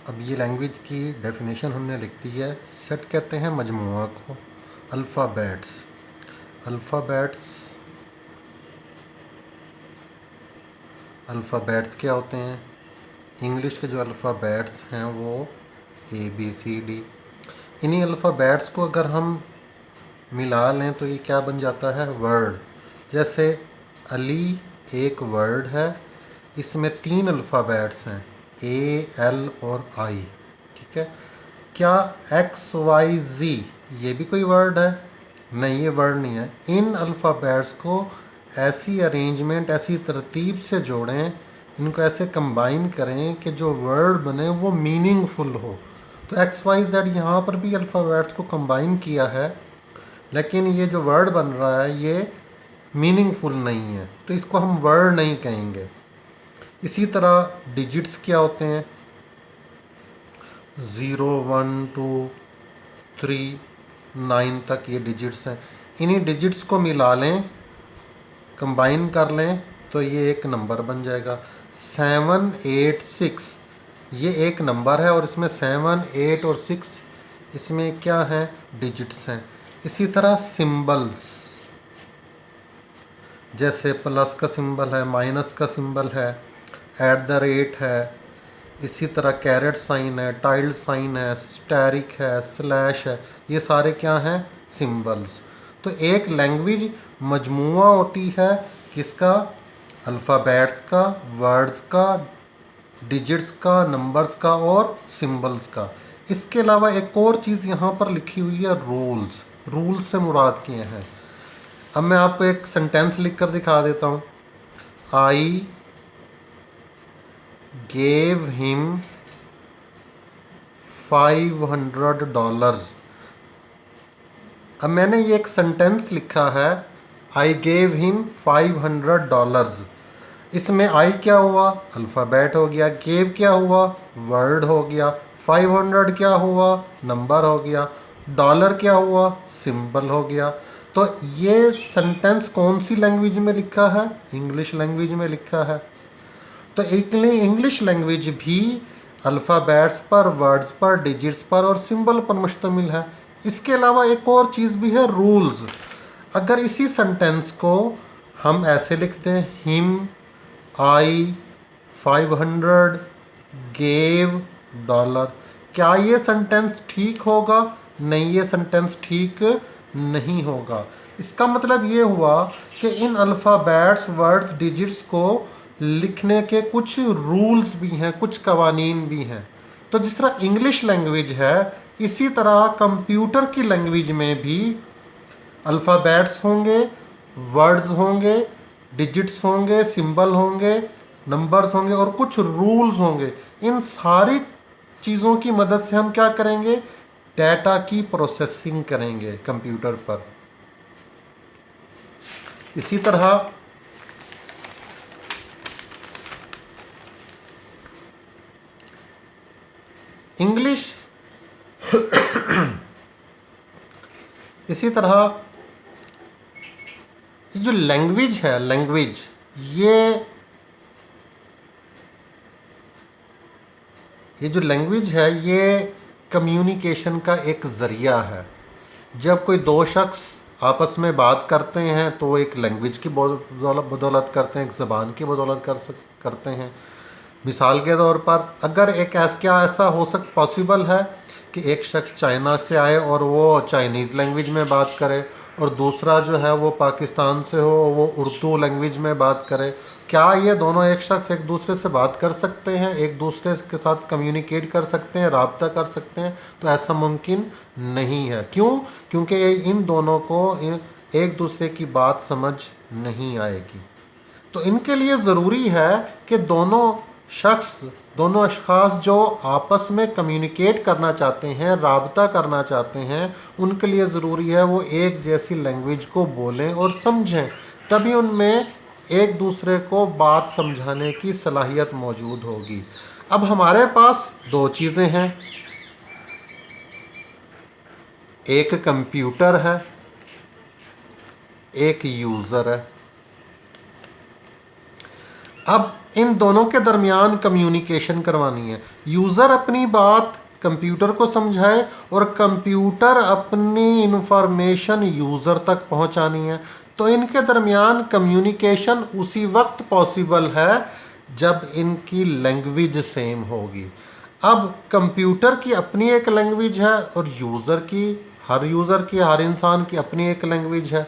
अब ये लैंग्वेज की डेफिनेशन हमने लिख दी है। सेट कहते हैं मजमुआ को। अल्फ़ाबेट्स अल्फ़ाबेट्स अल्फ़ाबेट्स क्या होते हैं? इंग्लिश के जो अल्फ़ाबेट्स हैं वो ABCD। इन्हीं अल्फ़ाबेट्स को अगर हम मिला लें तो ये क्या बन जाता है? वर्ड। जैसे अली एक वर्ड है, इसमें 3 अल्फ़ाबेट्स हैं A, L और I। ठीक है। क्या XYZ ये भी कोई वर्ड है? नहीं, ये वर्ड नहीं है। इन अल्फ़ाबेट्स को ऐसी अरेंजमेंट, ऐसी तरतीब से जोड़ें, इनको ऐसे कंबाइन करें कि जो वर्ड बने वो मीनिंगफुल हो। तो XYZ यहाँ पर भी अल्फ़ाबेट्स को कंबाइन किया है, लेकिन ये जो वर्ड बन रहा है ये मीनिंगफुल नहीं है, तो इसको हम वर्ड नहीं कहेंगे। इसी तरह डिजिट्स क्या होते हैं? 0, 1, 2, 3, 9 तक ये डिजिट्स हैं। इन्हीं डिजिट्स को मिला लें, कंबाइन कर लें तो ये एक नंबर बन जाएगा। 7, 8, 6 ये एक नंबर है और इसमें 7, 8 और 6 इसमें क्या है? डिजिट्स हैं। इसी तरह सिंबल्स, जैसे प्लस का सिंबल है, माइनस का सिंबल है, @ है, इसी तरह कैरेट साइन है, टाइल्ड साइन है, स्टैरिक है, स्लैश है, ये सारे क्या हैं? सिंबल्स। तो एक लैंग्वेज मजमुआ होती है किसका? अल्फ़ाबेट्स का, वर्ड्स का, डिजिट्स का, नंबर्स का और सिंबल्स का। इसके अलावा एक और चीज़ यहाँ पर लिखी हुई है, रूल्स। रूल्स से मुराद किए हैं। अब मैं आपको एक सेंटेंस लिख कर दिखा देता हूँ। I gave him $500। अब मैंने ये एक सेंटेंस लिखा है, आई गेव हिम $500। इसमें आई क्या हुआ? अल्फ़ाबेट हो गया। गेव क्या हुआ? वर्ड हो गया। 500 क्या हुआ? नंबर हो गया। डॉलर क्या हुआ? सिंबल हो गया। तो ये सेंटेंस कौन सी लैंग्वेज में लिखा है? इंग्लिश लैंग्वेज में लिखा है। तो इंग्लिश लैंग्वेज भी अल्फ़ाबेट्स पर, वर्ड्स पर, डिजिट्स पर और सिंबल पर मुश्तमिल है। इसके अलावा एक और चीज़ भी है, रूल्स। अगर इसी सेंटेंस को हम ऐसे लिखते हैं, हिम आई 500 गेव $, क्या ये सेंटेंस ठीक होगा? नहीं, ये सेंटेंस ठीक नहीं होगा। इसका मतलब ये हुआ कि इन अल्फ़ाबेट्स, वर्ड्स, डिजिट्स को लिखने के कुछ रूल्स भी हैं, कुछ कवानीन भी हैं। तो जिस तरह इंग्लिश लैंग्वेज है, इसी तरह कंप्यूटर की लैंग्वेज में भी अल्फ़ाबेट्स होंगे, वर्ड्स होंगे, डिजिट्स होंगे, सिंबल होंगे, नंबर्स होंगे और कुछ रूल्स होंगे। इन सारी चीज़ों की मदद से हम क्या करेंगे? डाटा की प्रोसेसिंग करेंगे कंप्यूटर पर। इसी तरह इंग्लिश इसी तरह ये जो लैंग्वेज है, लैंग्वेज ये जो लैंग्वेज है ये कम्युनिकेशन का एक ज़रिया है। जब कोई दो शख्स आपस में बात करते हैं तो एक लैंग्वेज की बदौलत करते हैं, एक ज़बान की बदौलत करते हैं। मिसाल के तौर पर अगर क्या ऐसा पॉसिबल है कि एक शख्स चाइना से आए और वो चाइनीज़ लैंग्वेज में बात करे और दूसरा जो है वो पाकिस्तान से हो, वो उर्दू लैंग्वेज में बात करे? क्या ये दोनों एक शख्स एक दूसरे से बात कर सकते हैं, एक दूसरे के साथ कम्युनिकेट कर सकते हैं, राब्ता कर सकते हैं? तो ऐसा मुमकिन नहीं है। क्यों? क्योंकि इन दोनों को एक दूसरे की बात समझ नहीं आएगी। तो इनके लिए ज़रूरी है कि दोनों अशख़ास जो आपस में कम्युनिकेट करना चाहते हैं, राब्ता करना चाहते हैं, उनके लिए ज़रूरी है वो एक जैसी लैंग्वेज को बोलें और समझें। तभी उनमें एक दूसरे को बात समझाने की सलाहियत मौजूद होगी। अब हमारे पास दो चीज़ें हैं, एक कंप्यूटर है, एक यूज़र है। अब इन दोनों के दरमियान कम्युनिकेशन करवानी है। यूज़र अपनी बात कंप्यूटर को समझाए और कंप्यूटर अपनी इंफॉर्मेशन यूज़र तक पहुंचानी है। तो इनके दरमियान कम्युनिकेशन उसी वक्त पॉसिबल है जब इनकी लैंग्वेज सेम होगी। अब कंप्यूटर की अपनी एक लैंग्वेज है और यूज़र की हर इंसान की अपनी एक लैंग्वेज है।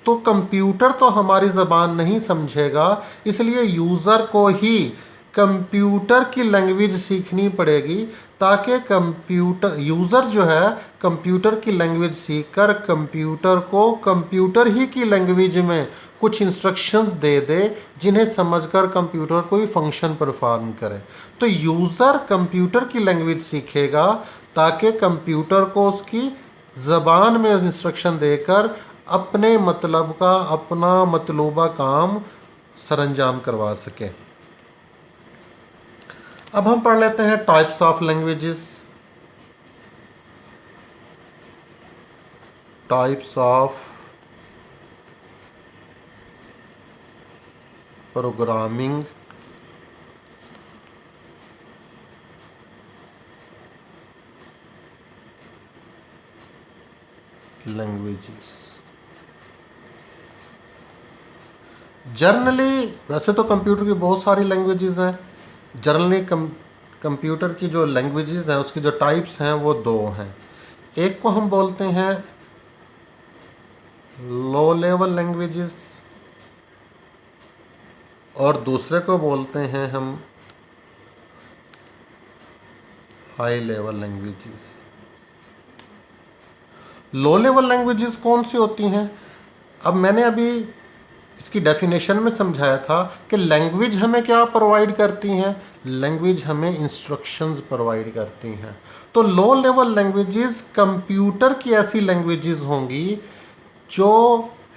तो कंप्यूटर तो हमारी ज़बान नहीं समझेगा, इसलिए यूज़र को ही कंप्यूटर की लैंग्वेज सीखनी पड़ेगी, ताकि यूज़र जो है कंप्यूटर की लैंग्वेज सीखकर कंप्यूटर को कंप्यूटर ही की लैंग्वेज में कुछ इंस्ट्रक्शंस दे दे, जिन्हें समझकर कंप्यूटर कोई फंक्शन परफॉर्म करे। तो यूज़र कंप्यूटर की लैंग्वेज सीखेगा ताकि कंप्यूटर को उसकी ज़बान में इंस्ट्रक्शन देकर अपने मतलब का अपना मतलूबा काम सरअंजाम करवा सके। अब हम पढ़ लेते हैं types of languages. Types of programming languages. Generally वैसे तो कंप्यूटर की बहुत सारी लैंग्वेजेस हैं। जर्नली कंप्यूटर की जो लैंग्वेजेस हैं उसकी जो टाइप्स हैं वो दो हैं। एक को हम बोलते हैं लो लेवल लैंग्वेजेस और दूसरे को बोलते हैं हम हाई लेवल लैंग्वेजेस। लो लेवल लैंग्वेजेस कौन सी होती हैं? अब मैंने अभी इसकी डेफिनेशन में समझाया था कि लैंग्वेज हमें क्या प्रोवाइड करती हैं। लैंग्वेज हमें इंस्ट्रक्शंस प्रोवाइड करती हैं। तो लो लेवल लैंग्वेजेस कंप्यूटर की ऐसी लैंग्वेजेस होंगी जो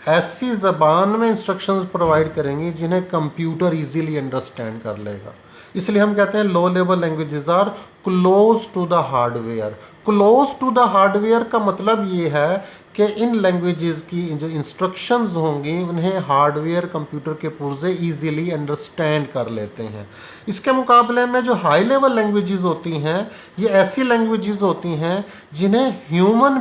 ऐसी ज़बान में इंस्ट्रक्शंस प्रोवाइड करेंगी जिन्हें कंप्यूटर इजीली अंडरस्टैंड कर लेगा। इसलिए हम कहते हैं low level languages are close to the hardware. Close to the hardware का मतलब ये है कि इन लैंग्वेजेस की जो इंस्ट्रक्शंस होंगी उन्हें हार्डवेयर कंप्यूटर के पुर्जे इजीली अंडरस्टैंड कर लेते हैं। इसके मुकाबले में जो हाई लेवल लैंग्वेजेस होती हैं ये ऐसी लैंग्वेजेस होती हैं जिन्हें ह्यूमन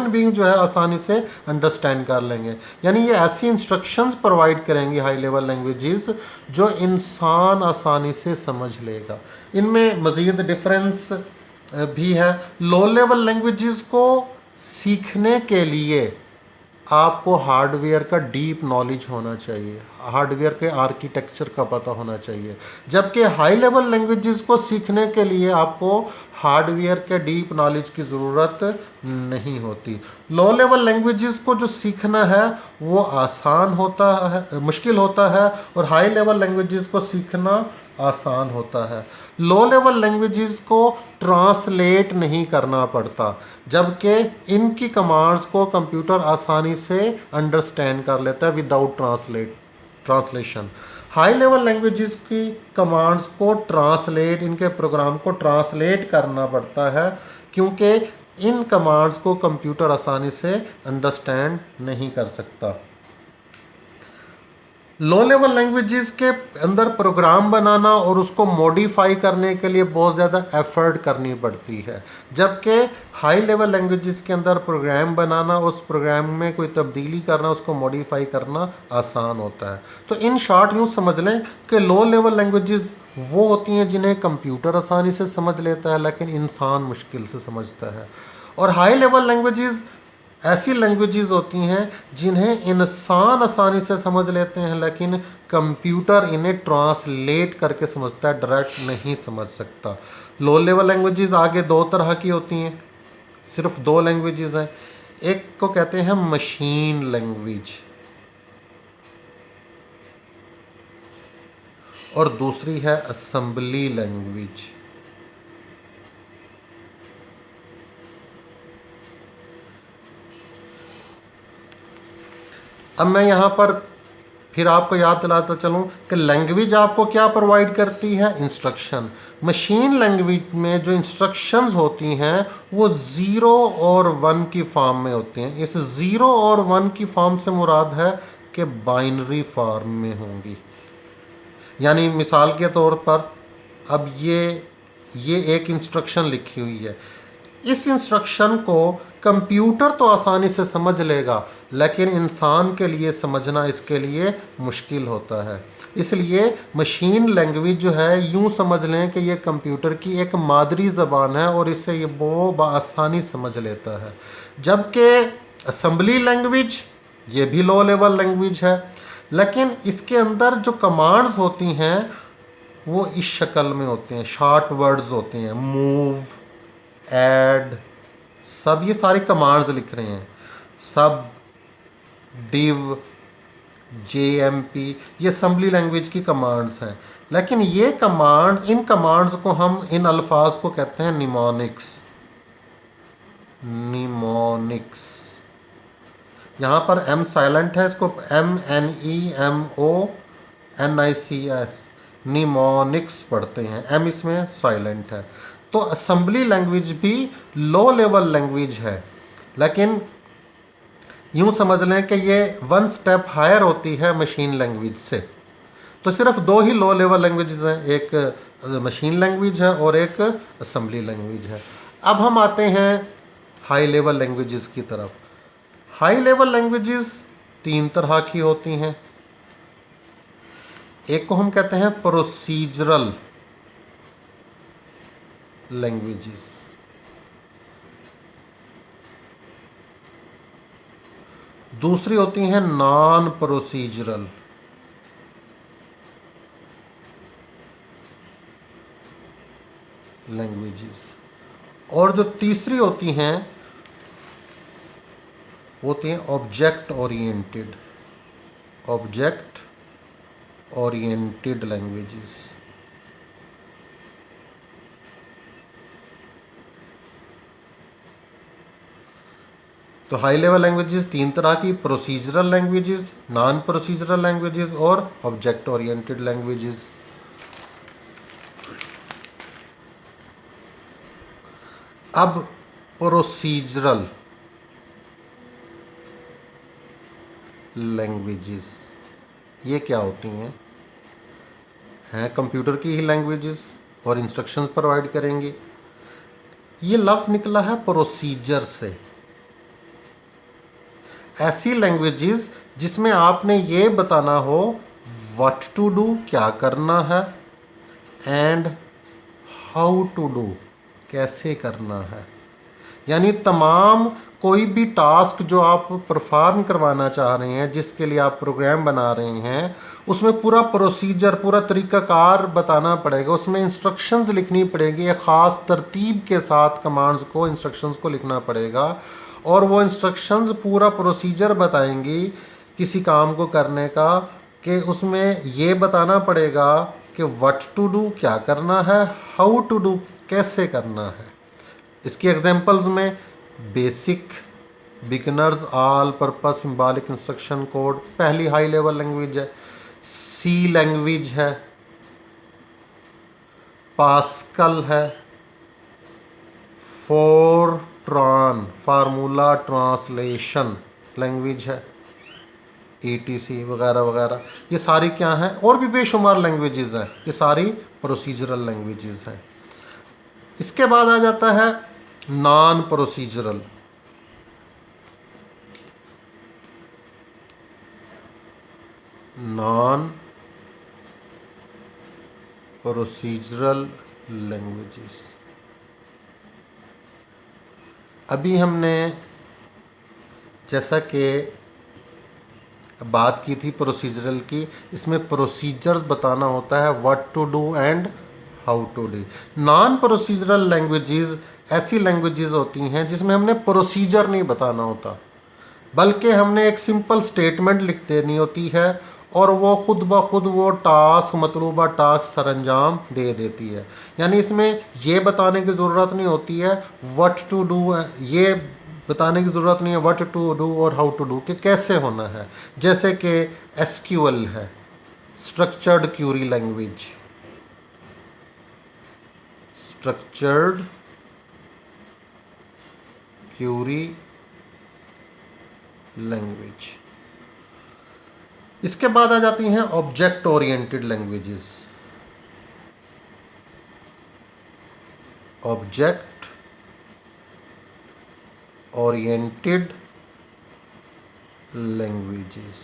बीइंग जो है आसानी से अंडरस्टैंड कर लेंगे। यानी ये ऐसी इंस्ट्रक्शंस प्रोवाइड करेंगी हाई लेवल लैंग्वेजेस जो इंसान आसानी से समझ लेगा। इनमें मज़ीद डिफरेंस भी है। लो लेवल लैंग्वेजेस को सीखने के लिए आपको हार्डवेयर का डीप नॉलेज होना चाहिए, हार्डवेयर के आर्किटेक्चर का पता होना चाहिए, जबकि हाई लेवल लैंग्वेजेस को सीखने के लिए आपको हार्डवेयर के डीप नॉलेज की ज़रूरत नहीं होती। लो लेवल लैंग्वेजेस को जो सीखना है वो आसान होता है, मुश्किल होता है, और हाई लेवल लैंग्वेजेस को सीखना आसान होता है। लो लेवल लैंग्वेजेस को ट्रांसलेट नहीं करना पड़ता, जबकि इनकी कमांड्स को कंप्यूटर आसानी से अंडरस्टैंड कर लेता है without translation. High level languages की कमांड्स को इनके प्रोग्राम को ट्रांसलेट करना पड़ता है, क्योंकि इन कमांड्स को कंप्यूटर आसानी से अंडरस्टैंड नहीं कर सकता। लो लेवल लैंग्वेजेस के अंदर प्रोग्राम बनाना और उसको मॉडिफाई करने के लिए बहुत ज़्यादा एफर्ट करनी पड़ती है, जबकि हाई लेवल लैंग्वेजेस के अंदर प्रोग्राम बनाना, उस प्रोग्राम में कोई तब्दीली करना, उसको मॉडिफाई करना आसान होता है। तो इन शॉर्ट यूँ समझ लें कि लो लेवल लैंग्वेजेस वो होती हैं जिन्हें कंप्यूटर आसानी से समझ लेता है लेकिन इंसान मुश्किल से समझता है, और हाई लेवल लैंग्वेजेस ऐसी लैंग्वेजेस होती हैं जिन्हें इंसान आसानी से समझ लेते हैं लेकिन कंप्यूटर इन्हें ट्रांसलेट करके समझता है, डायरेक्ट नहीं समझ सकता। लो लेवल लैंग्वेजेस आगे दो तरह की होती हैं, सिर्फ दो लैंग्वेजेस हैं। एक को कहते हैं मशीन लैंग्वेज और दूसरी है असेंबली लैंग्वेज। अब मैं यहाँ पर फिर आपको याद दिलाता चलूँ कि लैंग्वेज आपको क्या प्रोवाइड करती है, इंस्ट्रक्शन। मशीन लैंग्वेज में जो इंस्ट्रक्शंस होती हैं वो 0 और 1 की फॉर्म में होती हैं। इस 0 और 1 की फॉर्म से मुराद है कि बाइनरी फॉर्म में होंगी। यानी मिसाल के तौर पर अब ये एक इंस्ट्रक्शन लिखी हुई है, इस इंस्ट्रक्शन को कंप्यूटर तो आसानी से समझ लेगा, लेकिन इंसान के लिए समझना इसके लिए मुश्किल होता है। इसलिए मशीन लैंग्वेज जो है, यूँ समझ लें कि ये कंप्यूटर की एक मादरी ज़बान है और इसे ये बहुत आसानी समझ लेता है। जबकि असम्बली लैंग्वेज ये भी लो लेवल लैंग्वेज है, लेकिन इसके अंदर जो कमांड्स होती हैं वो इस शक्ल में होते हैं, शॉर्ट वर्ड्स होते हैं, मूव, ऐड, सब ये सारे कमांड्स लिख रहे हैं, सब, डिव, JMP, ये असम्बली लैंग्वेज की कमांड्स हैं। लेकिन ये कमांड, इन कमांड्स को हम, इन अल्फाज को कहते हैं निमोनिक्स। निमोनिक्स, यहाँ पर M साइलेंट है, इसको MNEMONICS निमोनिक्स पढ़ते हैं, M इसमें साइलेंट है। तो असम्बली लैंग्वेज भी लो लेवल लैंग्वेज है, लेकिन यूँ समझ लें कि ये वन स्टेप हायर होती है मशीन लैंग्वेज से। तो सिर्फ दो ही लो लेवल लैंग्वेजेस हैं, एक मशीन लैंग्वेज है और एक असम्बली लैंग्वेज है। अब हम आते हैं हाई लेवल लैंग्वेजेस की तरफ। हाई लेवल लैंग्वेजेस तीन तरह की होती हैं। एक को हम कहते हैं प्रोसीजरल लैंग्वेजेस, दूसरी होती हैं नॉन प्रोसीजरल लैंग्वेजेस, और जो तीसरी होती हैं होती हैं ऑब्जेक्ट ओरिएंटेड लैंग्वेजेस। तो हाई लेवल लैंग्वेजेस तीन तरह की, procedural languages, non procedural languages और ऑब्जेक्ट ओरिएंटेड लैंग्वेजेस। अब प्रोसीजरल लैंग्वेजेस ये क्या होती हैं? कंप्यूटर की ही लैंग्वेजेस और इंस्ट्रक्शंस प्रोवाइड करेंगी। ये लफ्ज़ निकला है प्रोसीजर से। ऐसी लैंग्वेजेस जिसमें आपने ये बताना हो व्हाट टू डू, क्या करना है, एंड हाउ टू डू, कैसे करना है। यानी तमाम कोई भी टास्क जो आप परफॉर्म करवाना चाह रहे हैं, जिसके लिए आप प्रोग्राम बना रहे हैं, उसमें पूरा प्रोसीजर, पूरा तरीक़ाकार बताना पड़ेगा, उसमें इंस्ट्रक्शंस लिखनी पड़ेगी, एक ख़ास तरतीब के साथ कमांड्स को, इंस्ट्रक्शंस को लिखना पड़ेगा, और वो इंस्ट्रक्शंस पूरा प्रोसीजर बताएंगी किसी काम को करने का, कि उसमें ये बताना पड़ेगा कि व्हाट टू डू, क्या करना है, हाउ टू डू, कैसे करना है। इसकी एग्जांपल्स में basic, beginners, all purpose symbolic instruction code पहली हाई लेवल लैंग्वेज है, सी लैंग्वेज है, पास्कल है, फोरट्रॉन फार्मूला ट्रांसलेशन लैंग्वेज है, ETC वगैरह वगैरह। ये सारी क्या हैं? और भी बेशुमार लैंग्वेजेस हैं, ये सारी प्रोसीजरल लैंग्वेजेस हैं। इसके बाद आ जाता है non procedural. Non procedural languages, अभी हमने जैसा कि बात की थी प्रोसीजरल की, इसमें प्रोसीजर्स बताना होता है, what to do and how to do. Non procedural languages ऐसी लैंग्वेजेस होती हैं जिसमें हमने प्रोसीजर नहीं बताना होता, बल्कि हमने एक सिंपल स्टेटमेंट लिख देनी होती है और वो खुद ब खुद वो टास्क, मतलूबा टास्क सरअंजाम दे देती है। यानी इसमें ये बताने की ज़रूरत नहीं होती है व्हाट टू डू, ये बताने की ज़रूरत नहीं है व्हाट टू डू और हाउ टू डू, कि कैसे होना है। जैसे कि SQL है, structured Curie language, structured Curie language. इसके बाद आ जाती हैं object oriented languages. Object oriented languages.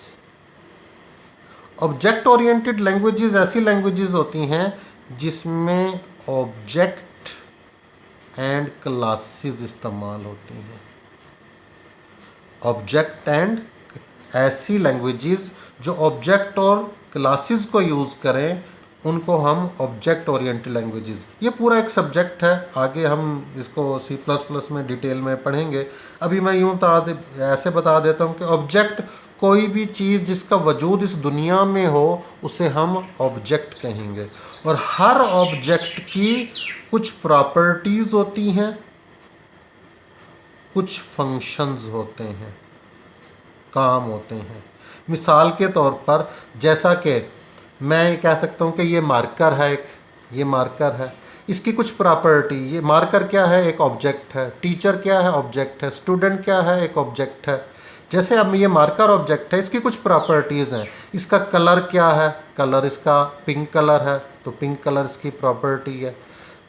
Object oriented languages ऐसी लैंग्वेजेस होती हैं जिसमें ऑब्जेक्ट एंड क्लासेस इस्तेमाल होती हैं। ऑब्जेक्ट एंड ऐसी लैंग्वेजेस जो ऑब्जेक्ट और क्लासेस को यूज़ करें उनको हम ऑब्जेक्ट ओरिएंटेड लैंग्वेजेस, ये पूरा एक सब्जेक्ट है, आगे हम इसको C++ में डिटेल में पढ़ेंगे। अभी मैं यूँ ऐसे बता देता हूँ कि ऑब्जेक्ट कोई भी चीज़ जिसका वजूद इस दुनिया में हो उसे हम ऑब्जेक्ट कहेंगे, और हर ऑब्जेक्ट की कुछ प्रॉपर्टीज़ होती हैं, कुछ फंक्शंस होते हैं, काम होते हैं। मिसाल के तौर पर जैसा कि मैं कह सकता हूँ कि ये मार्कर है, ये मार्कर है, इसकी कुछ प्रॉपर्टी, ये मार्कर क्या है, एक ऑब्जेक्ट है। टीचर क्या है, ऑब्जेक्ट है। स्टूडेंट क्या है, एक ऑब्जेक्ट है। जैसे अब ये मार्कर ऑब्जेक्ट है, इसकी कुछ प्रॉपर्टीज़ हैं। इसका कलर क्या है, कलर इसका पिंक कलर है तो पिंक कलर इसकी प्रॉपर्टी है।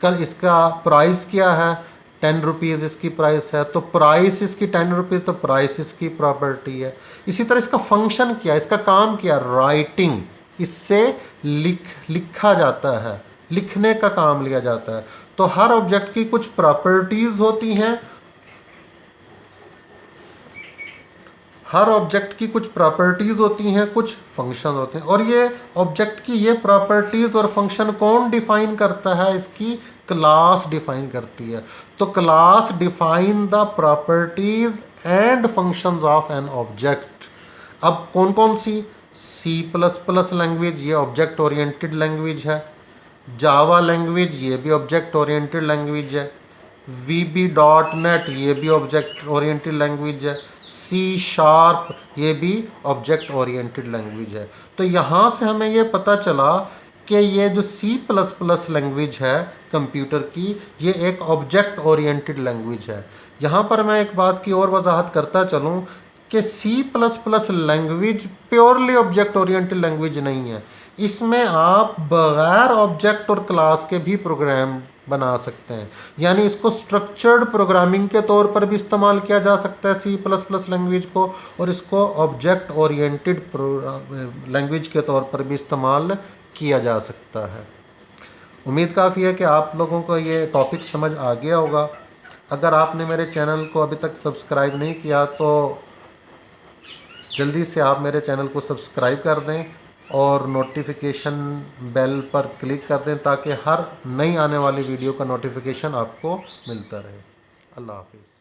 कल इसका प्राइस क्या है, 10 रुपीज़ इसकी प्राइस है तो प्राइस इसकी 10 रुपीज़ तो प्राइस इसकी प्रॉपर्टी है। इसी तरह इसका फंक्शन क्या है, इसका काम क्या, राइटिंग, इससे लिखा जाता है, लिखने का काम लिया जाता है। तो हर ऑब्जेक्ट की कुछ प्रॉपर्टीज़ होती हैं, हर ऑब्जेक्ट की कुछ प्रॉपर्टीज़ होती हैं, कुछ फंक्शन होते हैं। और ये ऑब्जेक्ट की ये प्रॉपर्टीज़ और फंक्शन कौन डिफ़ाइन करता है, इसकी क्लास डिफ़ाइन करती है। तो class define the properties and functions of an object. अब कौन कौन सी, C++ लैंग्वेज, ये ऑब्जेक्ट ओरिएंटेड लैंग्वेज है। जावा लैंग्वेज, ये भी ऑब्जेक्ट ओरिएंटेड लैंग्वेज है। VB.NET, ये भी ऑब्जेक्ट ओरिएंटेड लैंग्वेज है। C#, ये भी ऑब्जेक्ट ओरिएंटेड लैंग्वेज है। तो यहाँ से हमें ये पता चला कि ये जो C++ लैंग्वेज है कंप्यूटर की, ये एक ऑब्जेक्ट ओरिएंटेड लैंग्वेज है। यहाँ पर मैं एक बात की और वजाहत करता चलूँ कि C++ language purely object oriented language नहीं है। इसमें आप बगैर ऑब्जेक्ट और क्लास के भी प्रोग्राम बना सकते हैं, यानी इसको स्ट्रक्चर्ड प्रोग्रामिंग के तौर पर भी इस्तेमाल किया जा सकता है C++ लैंग्वेज को, और इसको ऑब्जेक्ट ओरिएंटेड लैंग्वेज के तौर पर भी इस्तेमाल किया जा सकता है। उम्मीद काफ़ी है कि आप लोगों को ये टॉपिक समझ आ गया होगा। अगर आपने मेरे चैनल को अभी तक सब्सक्राइब नहीं किया तो जल्दी से आप मेरे चैनल को सब्सक्राइब कर दें और नोटिफिकेशन बेल पर क्लिक कर दें ताकि हर नई आने वाली वीडियो का नोटिफिकेशन आपको मिलता रहे। अल्लाह हाफिज़।